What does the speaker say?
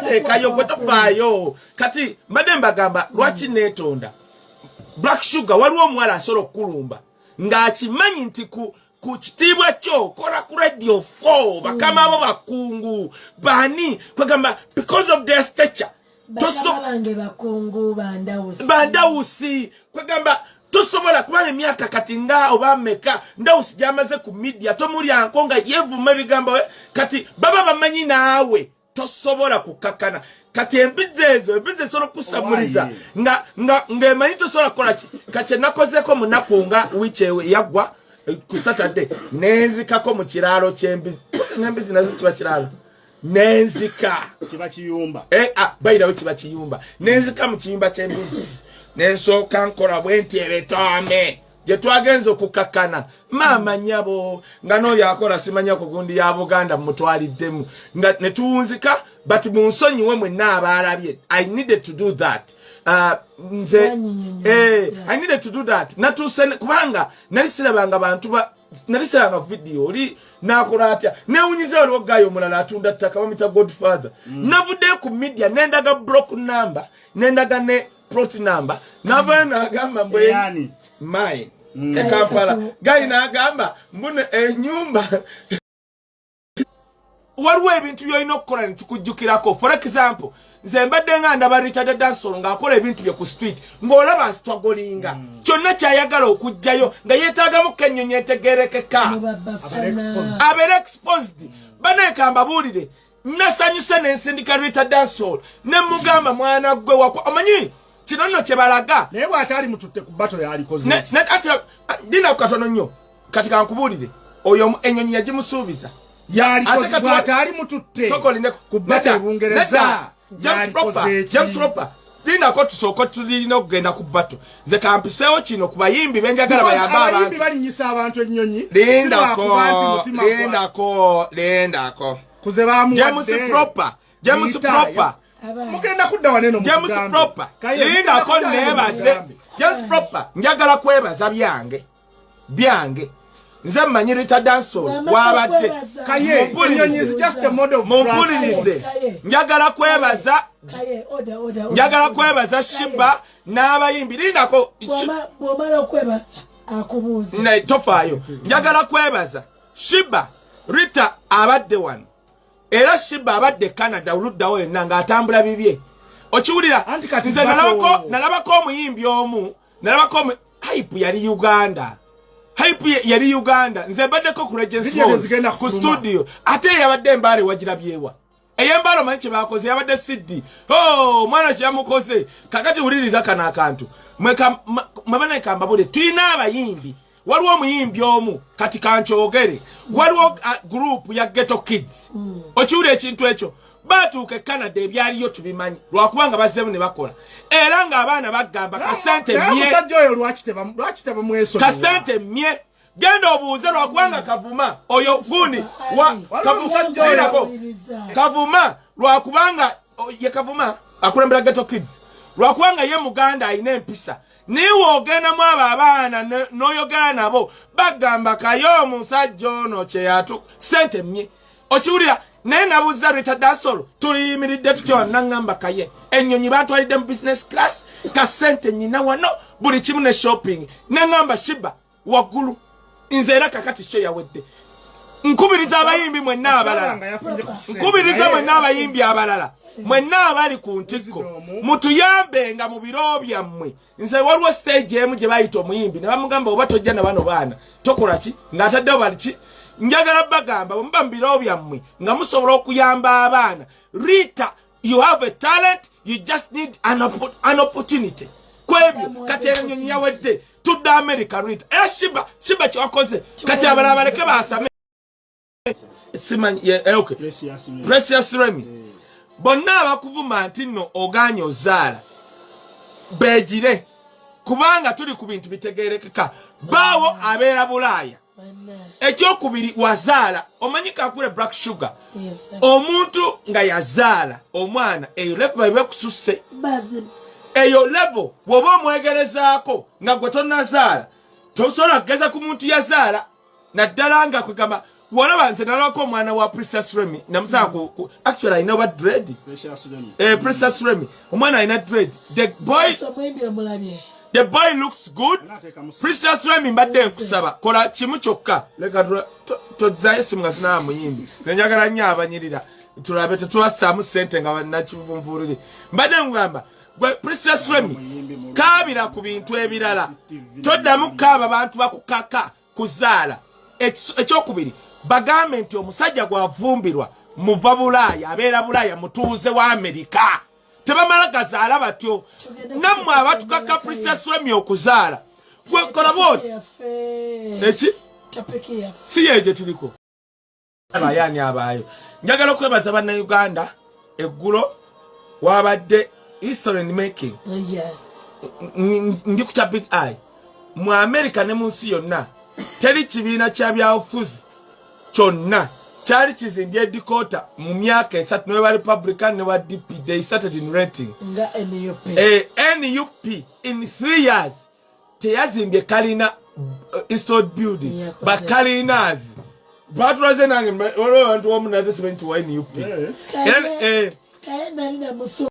tekayo gwe tofaayo kati mbadde mbagamba lwaki neetonda Black Sugar waliwo omuwala asobola okukulumba ng'akimanyi nti ku kitiibwa kyo kola ku radio 4 bakama abo bakungu bani kwegamba because of their stature bange bakungu bandawusi kwegamba tosobola kubanga emyaka kati nga oba meka ndawusi gyamaze ku media tomulyanko nga yevuma ebigambo kati baba bamanyi naawe tosobola kukakana kati embizi esobola kusamuliza ng'emanyi tosobola kukola ki kati nakozeko munaku nga wiiki yagwa ku Saturday nenzikako mu kiraalo ky'embizi n'embizi nazo kiba kiraalo nenzika kiba kiyumba bayirawo kiba kiyumba nenzika mu kiyumba ky'embizi nensooka nkola bwenti ebetome gye twagenza okukakana maama nyabo nga n'oli akola simanya ku gundi ya Buganda mutwaliddemu nga ne tuwunzika but munsonyiwe mwenna abaalabye I needed to do that I needed to do that natuse kubanga nalisirabanga bantu nalisiranga video oli nakola atya newunyiza oli ogayo mulala atunda ttaka bamita Godfather navudde ku media nendaga block number nendaga ne plot number navana agamba mbwe yani mine Kampala gayina agamba mbune enyumba waliwo ebintu byolina okukola ne tukujjukirako for example nze mbadde nga ndaba retired dancer ng'akola ebintu bye ku street ng'olaba strugglinga kyonna kyayagala okujjayo nga yeetaagamu kennyonyi etegeerekeka abeera exposed baneekamba buulire nasanyuse n'ensindika retired dancer ne mugamba mwana gwe wakwa omanyi kino nno kye balaga naye bw'ataali mututte ku bato yalikoze dina katono nnyo kati kankubuulire oyo ennyonyi yagimusuubiza yalikoze bw'ataali mututte ku bato ebungereza James Roper linako tusooka tulina okugenda ku bato nze kampiseewo kino ku bayimbi benjagala bayamba abayimbi balinyisa abantu ennyonyi lindako kuze bamuwadde James Proper mugenda kudda waneno James Proper lindako neebaze James Proper njagala kwebaza byange nze mmanyi rita danso wabadde Kaye ennyonyi is just a mode of mumpulirize njagala kwebaza Shiba n'abayimbi lindako bw'omala okwebaza akubuuza tofaayo njagala kwebaza Shiba Rita abadde wano era Shiba abadde Canada oluddawo yenna ng'atambula bibye okiwulira nze nalabako omuyimbi omu hype yali Uganda nze mbaddeko ku Regents ku studio ate yabadde Mbale wagirabyewa ey'Embale manyi kye baakoze yabadde CD mwana kye yamukoze kakati wuliriza kana akantu mwebanekamba bule tulina abayimbi waliwo omuyimbi omu kati kankyogere waliwo group ya Ghetto Kids okiwulira ekintu ekyo batuuka e Canada ebyaliyo tubimanyi lwakubanga bazzeemu ne bakola era ng'abaana bagamba kasente kasente mye genda obuuze lwakubanga Kavuma oyo gundi Kavuma lwakubanga ye Kavuma akulembera Ghetto Kids lwakubanga ye Muganda alina empisa niwe ogendamu abo abaana n'oyogera nabo bagamba kayo omusajja ono kyeyatu sente mye okiwulira naye nabuuza Rita Dasolo tuliyimiridde tutyo nangamba Kaye ennyonyi batwalidde mu business class kasente nyina wano buli kimu ne shopping nangamba Shiba waggulu nze era kakati kyo yawedde nkubiriza abayimbi mwenna abalala mwenna abali ku ntikko mutuyambenga mu biro byammwe nze waliwo stage emu gye bayita omuyimbi ne bamugamba oba tojja na bano baana tokola ki ng'ataddewo baliki njagala bagamba bwemuba mu biro byammwe nga musobola okuyamba abaana Rita you have a talent you just need an opportunity kwebyo kati ennyonyi yawedde tudde America Rita era Shiba kyewakoze kati abalala baleke basame Precious Remy bonna abakuvuma nti nno oganye ozaala beegire kubanga tuli ku bintu bitegeerekeka baawo abeera Bulaaya ekyokubiri wazaala omanyi kakule Black Sugar omuntu nga yazaala omwana eyo level ebe kususse eyo level bw'oba omwegerezaako nga gwe tonnazaala tosobola kugeza ku muntu yazaala naddala nga kwegamba walaba nze nalako omwana wa Princess Remy namusaa actually I know what dread Princess Remy omwana alina dread the boy looks good Princess Remy mbadde nkusaba kola kimu kyokka leka tozaayo simu nga sinaba muyimbi nenjagala nnyo abanyirira tulabe tetwasaamu ssente nga bannakivunvuulire mbadde ngamba gwe Princess Remy kaabira ku bintu ebirala toddamu kaaba bantu bakukaka kuzaala ekyokubiri bagambe nti omusajja gwavumbirwa muva Bulaaya abeera Bulaaya mutuuze wa Amerika tebamala gazaala batyo nammwe abatukaka Princess Remy okuzaala gwe kola bwoti eki si yeje tuliko abayani abaayo njagala okwebaza bannayuganda eggulo wabadde history making ndi ku kya Big Eye mu America ne mu nsi yonna teri kibiina kya byabufuzi kyonna kyali kizimbye edikota mu myaka esatu ne ba Republican ne ba DP they started in renting NUP in 3 years teyazimbye kalina installed building but kalinas batulaze nange abantu omu nade 70 wa NUP Kaye nalina musu